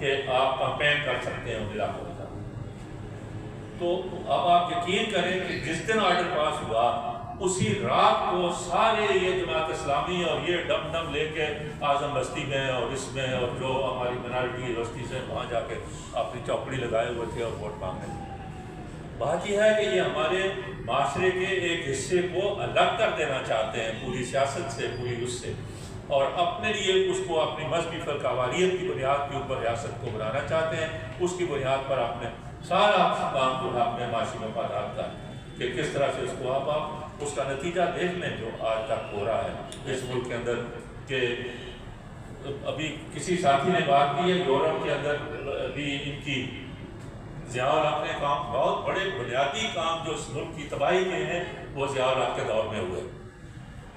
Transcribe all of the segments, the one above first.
کہ آپ کمپین کر سکتے ہیں ان علاقوں کا۔ تو اب آپ یقین کریں کہ جس دن آرڈر پاس ہوا اسی رات کو سارے یہ جماعت اسلامی اور یہ ڈم ڈم لے کے اعظم بستی میں اور اس میں اور جو ہماری منارٹی یونیورسٹی سے وہاں جا کے اپنی چوکڑی لگائے ہوئے تھے اور ووٹ مانگ رہے تھے۔ بات یہ ہے کہ یہ ہمارے معاشرے کے ایک حصے کو الگ کر دینا چاہتے ہیں پوری سیاست سے، پوری اس سے، اور اپنے لیے اس کو اپنی مذہبی فرقہ کی بنیاد کے اوپر ریاست کو بنانا چاہتے ہیں۔ اس کی بنیاد پر آپ نے سارا کام جو ہے اپنے معاشی مفادات کا کہ کس طرح سے اس کو آپ اس کا نتیجہ دیکھ لیں جو آج تک ہو رہا ہے اس ملک کے اندر۔ کہ ابھی کسی ساتھی نے بات کی ہے یورپ کے اندر بھی ان کی ضیاء الحق نے کام، بہت بڑے بنیادی کام جو اس ملک کی تباہی کے ہیں وہ ضیاء الحق کے دور میں ہوئے۔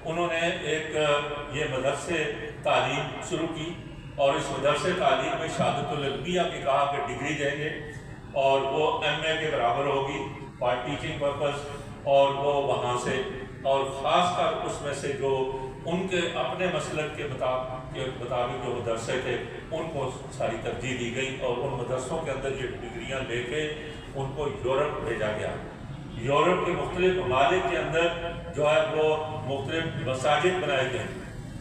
انہوں نے ایک یہ مدرسے تعلیم شروع کی اور اس مدرسے تعلیم میں شہادت العلمیہ کی کہا کہ ڈگری دیں گے اور وہ ایم اے کے برابر ہوگی فار ٹیچنگ پرپز، اور وہ وہاں سے اور خاص کر اس میں سے جو ان کے اپنے مسلک کے مطابق جو مدرسے تھے ان کو ساری ترجیح دی گئی اور ان مدرسوں کے اندر یہ ڈگریاں لے کے ان کو یورپ بھیجا گیا۔ یورپ کے مختلف ممالک کے اندر جو ہے وہ مختلف مساجد بنائے گئے،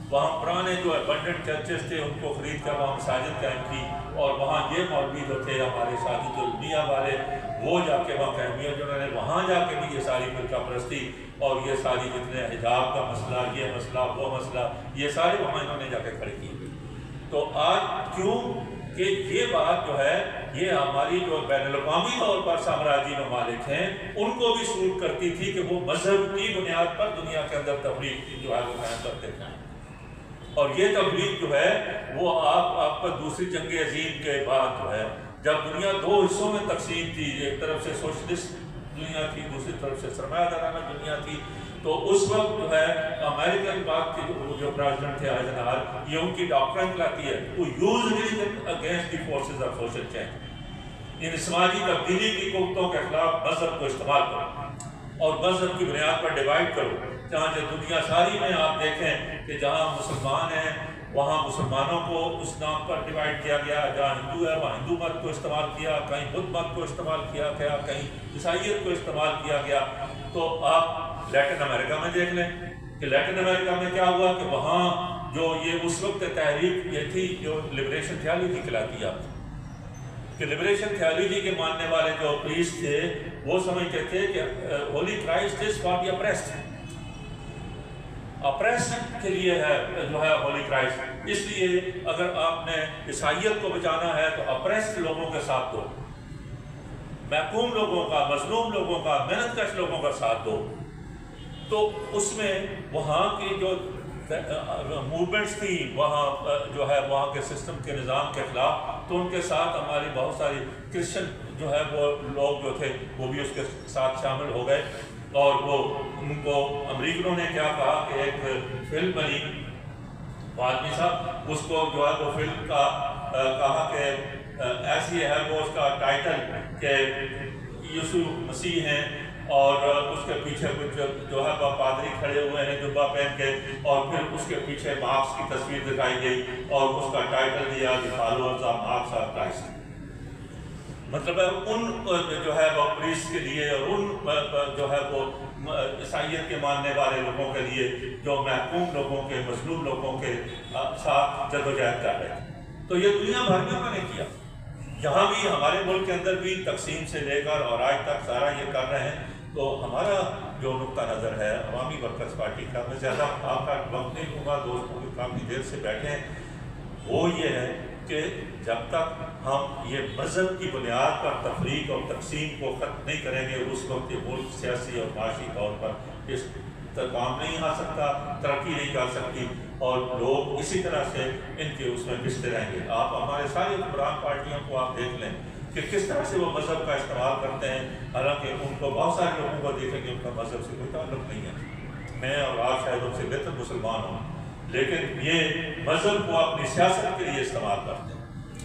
وہاں پرانے جو ابنڈنٹ چرچز تھے ان کو خرید کر وہاں مساجد قائم کی، اور وہاں یہ مولوی جو تھے ہمارے شہادت العلمیہ والے وہ جا کے وہاں قائمیت جنہوں نے وہاں جا کے بھی یہ ساری فرقہ پرستی اور یہ ساری جتنے حجاب کا مسئلہ، یہ مسئلہ، وہ مسئلہ، یہ سارے وہاں انہوں نے جا کے کھڑے کیے۔ تو آج کیوں کہ یہ بات جو ہے یہ ہماری جو بین الاقوامی طور پر سامراجی ممالک ہیں ان کو بھی سوٹ کرتی تھی کہ وہ مذہب کی بنیاد پر دنیا کے اندر تفریق جو ہے وہ قائم کرتے تھے، اور یہ تفریق جو ہے وہ آپ پر دوسری جنگ عظیم کے بعد جو ہے جب دنیا دو حصوں میں تقسیم تھی، ایک طرف سے سوشلسٹ دنیا تھی، دوسری طرف سے سرمایہ دارانہ دنیا تھی، تو اس وقت جو ہے امریکن بات کے جو پریزیڈنٹ تھے آئزنہاور، یہ ان کی ڈاکٹرن کہلاتی ہے to use religion against the forces of social change, ان سماجی تبدیلی کی قوتوں کے خلاف مذہب کو استعمال کرو اور مذہب کی بنیاد پر ڈیوائڈ کرو۔ جہاں جو دنیا ساری میں آپ دیکھیں کہ جہاں مسلمان ہیں وہاں مسلمانوں کو اس نام پر ڈیوائڈ کیا گیا، جہاں ہندو ہے وہاں ہندو مت کو استعمال کیا، کہیں بدھ مت کو استعمال کیا گیا، کہیں عیسائیت کو استعمال کیا گیا۔ تو آپ لیٹن امریکہ میں دیکھ لیں کہ لیٹن امریکہ میں کیا ہوا کہ وہاں جو یہ اس وقت تحریک یہ تھی جو لبریشن تھیالوجی کہلاتی ہے، کہ لبریشن تھیالوجی کے ماننے والے جو پریسٹ تھے وہ سمجھتے تھے کہ holy Christ is for the oppressed, oppressed کے لیے ہے جو ہے ہولی کرائسٹ، اس لیے اگر آپ نے عیسائیت کو بچانا ہے تو اپریسڈ لوگوں کے ساتھ دو، محکوم لوگوں کا، مظلوم لوگوں کا، محنت کش لوگوں کا ساتھ دو۔ تو اس میں وہاں کی جو موومنٹس تھی وہاں جو ہے وہاں کے سسٹم کے نظام کے خلاف، تو ان کے ساتھ ہماری بہت ساری کرسچن جو ہے وہ لوگ جو تھے وہ بھی اس کے ساتھ شامل ہو گئے، اور وہ ان کو امریکنوں نے کیا کہا کہ ایک فلم بنی آدمی صاحب، اس کو جو ہے وہ فلم کا کہا کہ ایسی ہے وہ اس کا ٹائٹل کہ یسوع مسیح ہیں اور اس کے پیچھے کچھ جو ہے وہ پادری کھڑے ہوئے ہیں جبہ پہن کے، اور پھر اس کے پیچھے مارکس کی تصویر دکھائی گئی اور اس کا ٹائٹل دیا the followers of marks of Christ. مطلب ہے ان جو ہے وہ پریسٹ کے لیے اور ان جو ہے وہ عیسائیت کے ماننے والے لوگوں کے لیے جو محکوم لوگوں کے، مظلوم لوگوں کے ساتھ جدوجہد کر رہے ہیں۔ تو یہ دنیا بھر میں انہوں نے کیا، یہاں بھی ہمارے ملک کے اندر بھی تقسیم سے لے کر اور آج تک سارا یہ کر رہے ہیں۔ تو ہمارا جو نقطہ نظر ہے عوامی ورکرز پارٹی کا، میں زیادہ آپ کا وقت نہیں دوں گا، دوستوں بھی کافی دیر سے بیٹھے ہیں، وہ یہ ہے کہ جب تک ہم یہ مذہب کی بنیاد پر تفریق اور تقسیم کو ختم نہیں کریں گے اس وقت یہ ملک سیاسی اور معاشی طور پر اس کام نہیں آ سکتا، ترقی نہیں کر سکتی، اور لوگ اسی طرح سے ان کے اس میں پستے رہیں گے۔ آپ ہمارے سارے حکمران پارٹیوں کو آپ دیکھ لیں کہ کس طرح سے وہ مذہب کا استعمال کرتے ہیں، حالانکہ ان کو بہت سارے لوگوں کو دیکھیں گے ان کا مذہب سے کوئی تعلق نہیں ہے، میں اور آپ شاید ان سے بہتر مسلمان ہوں، لیکن یہ مذہب کو اپنی سیاست کے لیے استعمال کرتے ہیں۔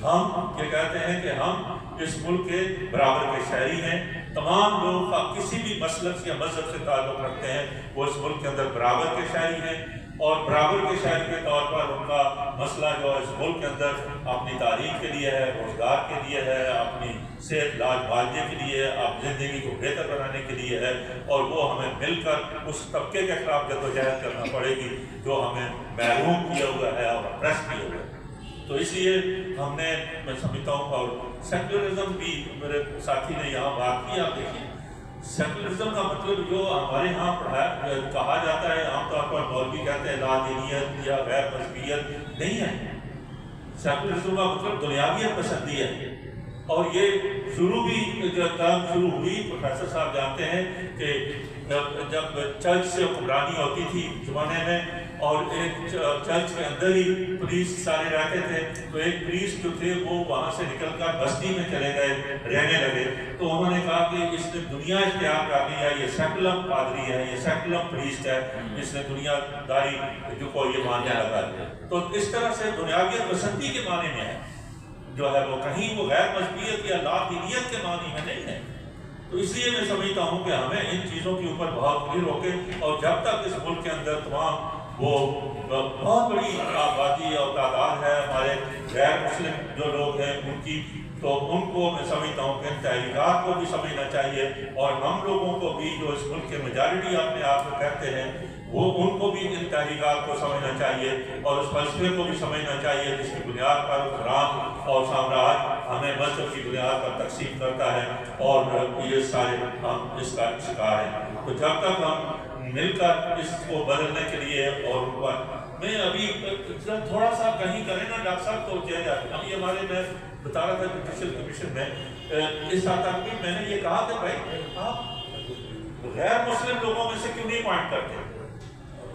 ہم یہ کہتے ہیں کہ ہم اس ملک کے برابر کے شہری ہیں، تمام لوگ کا کسی بھی مسلک یا مذہب سے تعلق رکھتے ہیں وہ اس ملک کے اندر برابر کے شہری ہیں، اور برابر کے شہری کے طور پر ان کا مسئلہ جو اس ملک کے اندر اپنی تعلیم کے لیے ہے، روزگار کے لیے ہے، اپنی صحت علاج معالجے کے لیے، اپنی زندگی کو بہتر بنانے کے لیے ہے، اور وہ ہمیں مل کر اس طبقے کے خلاف جدوجہد کرنا پڑے گی جو ہمیں محروم کیا ہوا ہے اور اپریس کیا ہوا ہے۔ تو اس لیے ہم نے، میں سمجھتا ہوں، اور سیکولرزم بھی میرے ساتھی نے یہاں بات کی، آپ دیکھیے سیکولرزم کا مطلب جو ہمارے یہاں کہا جاتا ہے عام طور پر مولوی کہتے ہیں لا دینیت یا غیر مذہبیت نہیں ہے۔ سیکولرزم کا مطلب دنیاویت پسندی ہے، اور یہ شروع بھی جو ٹرم شروع ہوئی، پروفیسر صاحب جانتے ہیں کہ جب چرچ سے حکمرانی ہوتی تھی زمانے میں، اور ایک چرچ کے اندر ہی پریسٹ سارے رہتے تھے، تو ایک پریسٹ جو تھے وہ وہاں سے نکل کر بستی میں چلے گئے، رہنے لگے، تو انہوں نے کہا کہ اس نے دنیا اختیار کر لی ہے، یہ سیکولر پادری ہے، یہ سیکولر پریسٹ ہے، اس نے دنیا داری جو کو یہ ماننے لگا۔ تو اس طرح سے دنیاویت پسندی کے معنی میں ہے جو ہے، وہ کہیں وہ غیر مذہبیت یا لا دینیت کے معنی میں نہیں ہے۔ تو اس لیے میں سمجھتا ہوں کہ ہمیں ان چیزوں کے اوپر بہت کلیئر ہو کے، اور جب تک اس ملک کے اندر تمام وہ بہت بڑی آبادی اور تعداد ہے ہمارے غیر مسلم جو لوگ ہیں ان کی، تو ان کو میں سمجھتا ہوں کہ ان تحریکات کو بھی سمجھنا چاہیے، اور ہم لوگوں کو بھی جو اس ملک کے میجارٹی اپنے آپ کو کہتے ہیں، وہ ان کو بھی ان تحریکات کو سمجھنا چاہیے، اور اس فلسفے کو بھی سمجھنا چاہیے جس کی بنیاد پر حکمران اور سامراج ہمیں مذہب کی بنیاد پر تقسیم کرتا ہے، اور یہ سارے ہم اس کا شکار ہیں۔ تو جب تک ہم مل کر اس کو بدلنے کے لیے، اور میں ابھی تھوڑا سا کہیں کریں نا ڈاکٹر صاحب تو چینج آتے، ابھی ہمارے میں بتا رہا تھا جوڈیشل کمیشن میں اس حد تک بھی میں نے یہ کہا کہ بھائی آپ غیر مسلم لوگوں میں سے کیوں نہیں اپوائنٹ کرتے،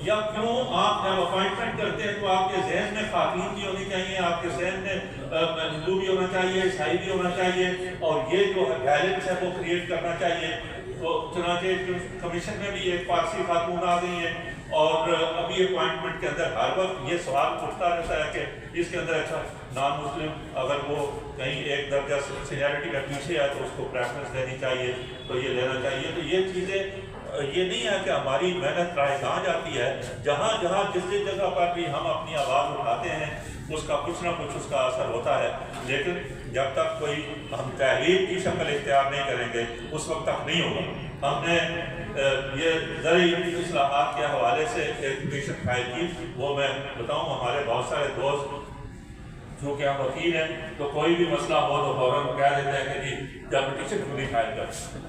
یا کیوں آپ جب اپوائنٹمنٹ کرتے ہیں تو آپ کے ذہن میں خواتین بھی ہونی چاہیے، آپ کے ذہن میں ہندو بھی ہونا چاہیے، عیسائی بھی ہونا چاہیے، اور یہ جو بیلنس ہے وہ کریٹ کرنا چاہیے۔ تو چنانچہ کمیشن میں بھی ایک فارسی خاتون آ گئی ہیں، اور ابھی اپوائنٹمنٹ کے اندر ہر وقت یہ سوال اٹھتا رہتا ہے کہ اس کے اندر اچھا نان مسلم اگر وہ کہیں ایک درجہ سینیرٹی میں پیچھے ہے تو اس کو پریفرنس دینی چاہیے، تو یہ لینا چاہیے۔ تو یہ چیزیں یہ نہیں ہے کہ ہماری محنت رائے کہاں جاتی ہے، جہاں جہاں جس جگہ پر بھی ہم اپنی آواز اٹھاتے ہیں اس کا کچھ نہ کچھ اس کا اثر ہوتا ہے، لیکن جب تک کوئی ہم تحریک کی شکل اختیار نہیں کریں گے اس وقت تک نہیں ہوگا۔ ہم نے یہ زرعی اصلاحات کے حوالے سے ایک پٹیشن فائل کی، وہ میں بتاؤں ہمارے بہت سارے دوست جو کہ ہم وکیل ہیں، تو کوئی بھی مسئلہ ہو تو فوراً کہہ دیتے ہیں کہ جی جب پٹیشن کیوں نہیں فائل کرتے،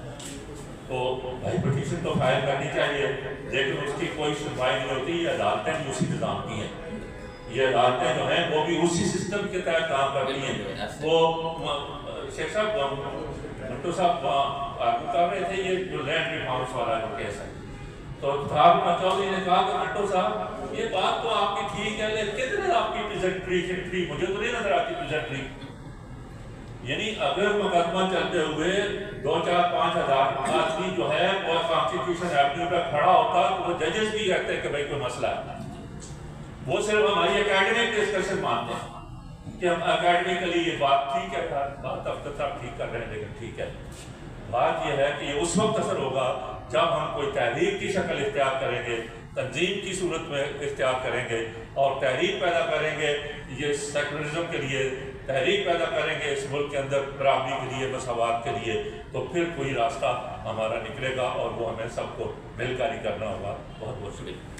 تو بھائی پٹیشن تو فائل کرنی چاہیے، لیکن اس کی کوئی سنوائی نہیں ہوتی۔ یہ عدالتیں بھی اسی نظام کی ہیں، یہ عدالتیں جو ہیں وہ بھی اسی سسٹم کے تحت کام کرتی ہیں۔ وہ شیخ صاحب منٹو صاحب آرگو کر رہے تھے یہ جو لینڈ ریفارمس والا جو کیس ہے، تو صاحب چودھری نے کہا کہ منٹو صاحب یہ بات تو آپ کی ٹھیک ہے، لیکن کتنے آپ کی پریزنٹیشن فی مجھے تو نہیں نظر آتی پریزنٹری، یعنی اگر مقدمہ چلتے ہوئے 2-4-5 ہزار آدمی جو ہے وہ کانسٹیٹیوشن ایونیو پہ کھڑا ہوتا تو وہ ججز بھی کہتے ہیں کہ بھائی کوئی مسئلہ ہے، وہ صرف ہماری اکیڈمک ڈسکشن مانتے ہیں کہ ہم اکیڈمیکلی یہ بات ٹھیک ہے، بات اب تک ٹھیک کر رہے ہیں لیکن ٹھیک ہے۔ بات یہ ہے کہ یہ اس وقت اثر ہوگا جب ہم کوئی تحریک کی شکل اختیار کریں گے، تنظیم کی صورت میں اختیار کریں گے، اور تحریک پیدا کریں گے، یہ سیکولرزم کے لیے تحریک پیدا کریں گے اس ملک کے اندر برابری کے لیے، مساوات کے لیے، تو پھر کوئی راستہ ہمارا نکلے گا، اور وہ ہمیں سب کو مل کر ہی کرنا ہوگا۔ بہت بہت شکریہ۔